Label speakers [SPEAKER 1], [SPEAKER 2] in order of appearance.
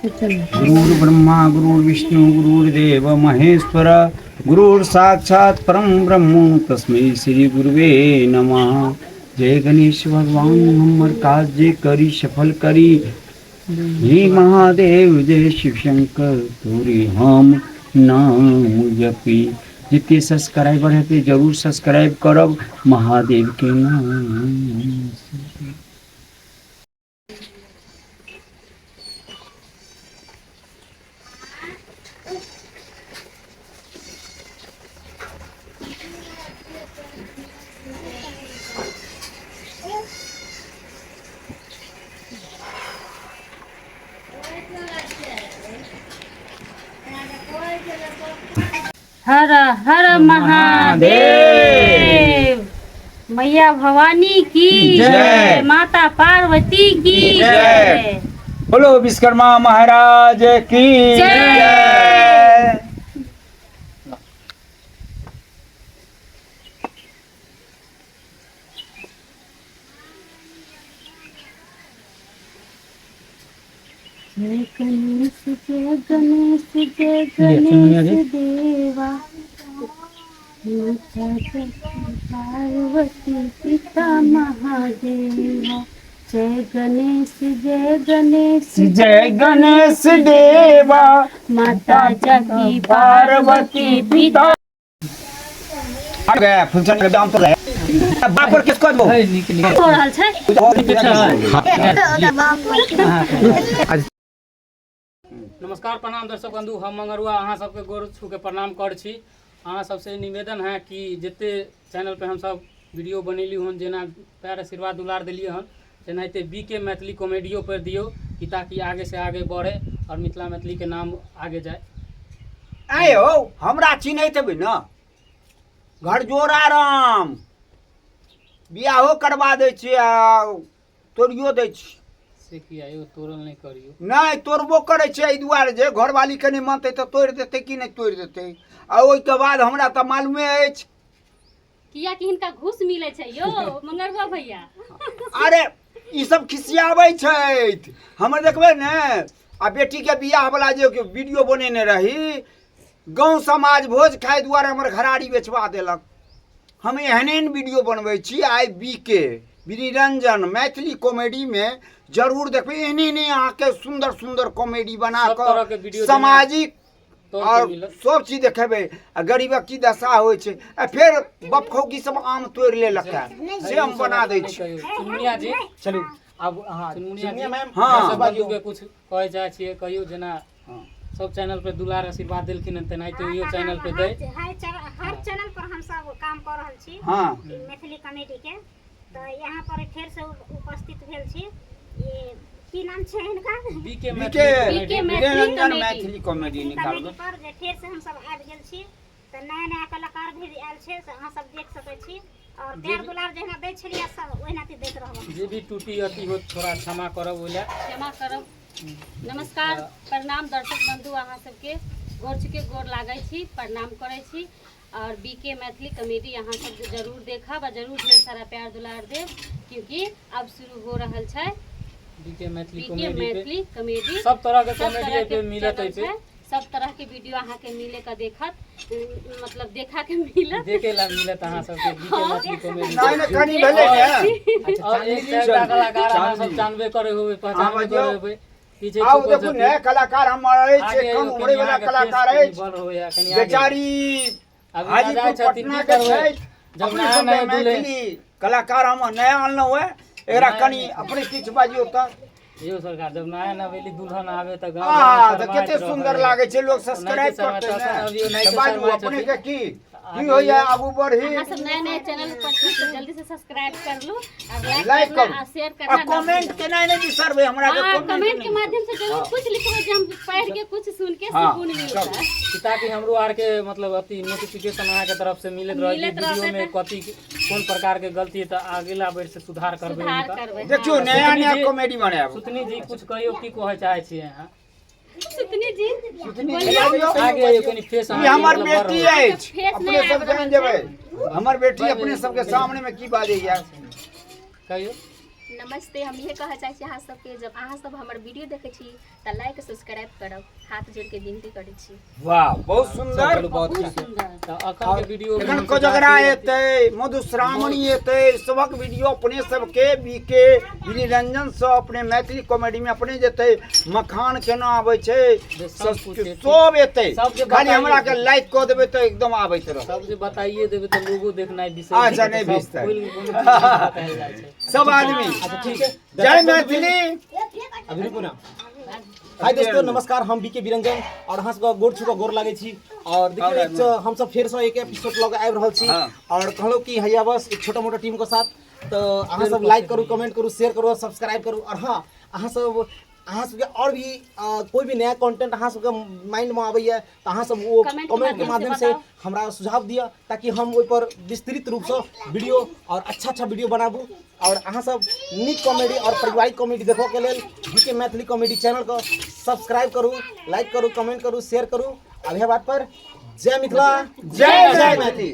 [SPEAKER 1] गुरुर्ब्रह्मा गुरुर्विष्णु गुरुर्देव महेश्वर गुरुर् साक्षात् परम ब्रह्म तस्मै श्री गुरुवे नमः। जय गणेश भगवान हमर कार्य करी सफल करी। हे महादेव जय शिव शंकर तोरे हम नाम जपी। जितने सब्सक्राइबर है तो जरूर सब्सक्राइब करब महादेव के नाम।
[SPEAKER 2] हर हर महादेव। मैया भवानी की जय, माता पार्वती की जय।
[SPEAKER 1] बोलो विश्वकर्मा महाराज की जय।
[SPEAKER 2] जय गणेश जय गणेश जय गणेश देवा। माता पार्वती पिता महादेवा। जय गणेश जय गणेश
[SPEAKER 1] जय गणेश देवा।
[SPEAKER 2] माता जगी पार्वती पिता।
[SPEAKER 1] आ गया फंक्शन के दाम तो है बाप पर किसको दो
[SPEAKER 2] हो रहल छै।
[SPEAKER 3] नमस्कार प्रणाम दर्शक बंधु, हम मंगरुआ अहाँ सबके गोर छू के प्रणाम कर छी। अहाँ सबसे निवेदन है कि जते चैनल पे हम सब वीडियो बनेली हन, जेना प्यार आशीर्वाद दुलार दिलिए हन, तेनाहिते बीके मैथिली कॉमेडियो पर दियो कि ताकि आगे से आगे बढ़े और मिथिला मैथिली के नाम आगे जाए।
[SPEAKER 1] आए हो हमरा चिन्हैत हेबै न, घर जोड़ा राम बियाहो करवा दै छी आ तोड़ियो दै छी।
[SPEAKER 3] से किया यो तोड़ल नहीं करियो?
[SPEAKER 1] नहीं तोड़बो करे छै एहि दुआरे जे घरवाली के नहीं मानते तो तोड़ देते कि नहीं तोड़ देते। आ ओहि के बाद हमरा तो मालूमे अछि
[SPEAKER 2] किया कि हिनका घूस मिले छै यो मंगरुआ भैया।
[SPEAKER 1] अरे ई सब खिसियाबै छै। हमर देखबै ने आ बेटी के बियाह वाला जे वीडियो बनेने रही, गांव समाज भोज खाए दुआरे हमर घराड़ी बेचवा देलक। हम एहन वीडियो बनबै छी। आई बीके निरंजन मैथिली कॉमेडी में जरूर देखबै। एहने अहाँ के सुंदर सुंदर कॉमेडी बना कर सामाजिक और सब चीज देखेबै। आ गरीबक की दशा होइ छै आ फिर बपखौकी सब आम तोड़ लेलक से हम बना दै छी।
[SPEAKER 3] चुनमुनिया जी
[SPEAKER 1] चलू
[SPEAKER 3] अब हां चुनमुनिया जी
[SPEAKER 1] हाँ
[SPEAKER 3] सब बंधु के कुछ कहे चाहे छियै कहियो। जेना सब चैनल पे दुलार आशीर्वाद देलखिन हन, तेनाहिते इहो चैनल पे दे।
[SPEAKER 4] हर चैनल पर हम सब काम कर रहल छी
[SPEAKER 1] हाँ
[SPEAKER 4] मैथिली कॉमेडी के। तो यहाँ पर फेर से उपस्थित भेल छी। ये की नाम छै इनका?
[SPEAKER 3] बीके
[SPEAKER 1] निरंजन मैथिली कॉमेडी निकालबै
[SPEAKER 4] पर जे फेर से हम सब आबि गेल छी। तो नया नया कलाकार भी आयल छै से अहाँ सब देख सकै छी। और प्यार दुलार जहिना दै छलियै सब ओहिना ती दैत रहब।
[SPEAKER 3] जे भी टूटी अति हो थोड़ा क्षमा करब, ओइला
[SPEAKER 2] क्षमा करब। नमस्कार प्रणाम दर्शक बंधु, अहाँ सबके गोर छुके गोर लागै छी, प्रणाम करै छी। और बीके मैथिली कॉमेडी अहाँ सब जरूर देखब आ जरूर ढेर सारा प्यार दुलार देब, क्योंकि अब शुरू हो रहल छै
[SPEAKER 3] बीके मैथिली
[SPEAKER 2] कॉमेडी।
[SPEAKER 3] सब तरह के कॉमेडी पे मिलत है पे
[SPEAKER 2] सब तरह के वीडियो अहाँ के मिले का देखत, मतलब देखा के मिलत,
[SPEAKER 3] देखे ला मिलत अहाँ सब के बीके मैथिली कॉमेडी।
[SPEAKER 1] नहीं नहीं कनी भेले ने
[SPEAKER 3] और एक से ज्यादा कलाकार अहाँ सब जानबे करे होबे, पहचानबे करे होबे। पीछे
[SPEAKER 1] आओ देखो ने कलाकार हमर छै, कम उम्र वाला कलाकार है बेचारी हाजीपुर पटना के छै। जब नया नया मैथिली कलाकार हम नया आनलौ है, एकरा कनी अपने किछ बाजियो त
[SPEAKER 3] यो सरकार। जब नया नवेली दुल्हन आवे त गांव
[SPEAKER 1] हां त कते सुंदर लागे छै, लोग सब्सक्राइब करते हैं। बाजू अपने के की होया आगू बढ़ी।
[SPEAKER 2] अहाँ सब नए नए चैनल पर छी तो जल्दी से सब्सक्राइब कर लो और
[SPEAKER 1] लाइक
[SPEAKER 2] करना और
[SPEAKER 1] करो
[SPEAKER 2] शेयर
[SPEAKER 1] आ
[SPEAKER 2] करना।
[SPEAKER 1] कमेंट के नहीं बिसरबे हमरा के
[SPEAKER 2] कमेंट के माध्यम से जरूर कुछ लिखबे जे हम पढ़ के कुछ सुन के
[SPEAKER 1] हाँ,
[SPEAKER 2] सुकून मिलता है,
[SPEAKER 3] ताकि हमरो आर के मतलब अति नोटिफिकेशन अहाँ के तरफ से मिलत रहे कि वीडियो में कथि कोन प्रकार के गलती त अगला बेर से सुधार करबे।
[SPEAKER 1] देखियो नया नया कॉमेडी बनाएब।
[SPEAKER 3] सुतनी जी कुछ कहियो की कहे चाहे छी अहाँ?
[SPEAKER 2] सुतनी जी
[SPEAKER 3] आगे आइयो कनी फेस
[SPEAKER 1] ई हमर बेटी अछि, अपने सब जान देबै। हमर बेटी अपने सबके सामने में की बाजे या
[SPEAKER 3] कहियो
[SPEAKER 5] नमस्ते। हम ये कहना चाहै छी अहाँ सबके, जब अहाँ सब हमर वीडियो देखै छी तऽ लाइक सब्सक्राइब करब, हाथ जोड़ के विनती करै छी।
[SPEAKER 1] वाह बहुत सुंदर।
[SPEAKER 2] बहुत सुंदर।
[SPEAKER 3] तऽ अखन के वीडियो में
[SPEAKER 1] एखन
[SPEAKER 3] हम
[SPEAKER 1] कोजगरा
[SPEAKER 3] सोचा
[SPEAKER 1] एतै, मधुश्रावणी एतै, सबक वीडियो अपने सबके बीके गिरिरंजन से अपने मैथिली कॉमेडी में अपने जेतै, मखान केना आबै छै
[SPEAKER 3] सब कुछ एतै।
[SPEAKER 1] सब एतै,
[SPEAKER 3] सब जे
[SPEAKER 1] खाली
[SPEAKER 3] बताइए
[SPEAKER 1] हमरा के लाइक कऽ देबै तऽ एकदम आबैत रह।
[SPEAKER 3] सब जे बताइए देबै तऽ लोगो देखनाइ बिसरि
[SPEAKER 1] अच्छा,
[SPEAKER 3] जेतै,
[SPEAKER 1] नहि
[SPEAKER 3] सब
[SPEAKER 1] बिसतै।
[SPEAKER 3] खोलि कऽ कोनो चीज नहि बतायल जाइ छै।
[SPEAKER 1] सब आदमी
[SPEAKER 6] अच्छा ठीक है।
[SPEAKER 1] जय मैथिली।
[SPEAKER 6] अभी रुकू ना। हाय दोस्तों, नमस्कार। हम बीके बिरंजन और अहाँ सबके गोड़ छू के गोड़ लागै छी। और देखिए हम सब फिर से एक एपिसोड लग आबि रहल छी और कहलो कि हैया बस एक छोटा मोटा टीम के साथ। तो अहाँ सब लाइक करू, कमेंट करू, शेयर करू, सब्सक्राइब करू। और हाँ, अहाँ सबके और भी कोई भी नया कंटेंट अहाँ सबके माइंड में आबैया तो अहाँ सब वो कमेंट के माध्यम से हमरा सुझाव दिया, ताकि हम ओहि पर विस्तृत रूप से वीडियो और अच्छा वीडियो बनाबू। और अहाँ सब नीक कॉमेडी और पारिवारिक कॉमेडी देखो के लेल बीके मैथिली कॉमेडी चैनल को सब्सक्राइब करू, लाइक करू, कमेंट करू, शेयर करू। अब यह बात पर जय मिथिला,
[SPEAKER 1] जय मैथिली।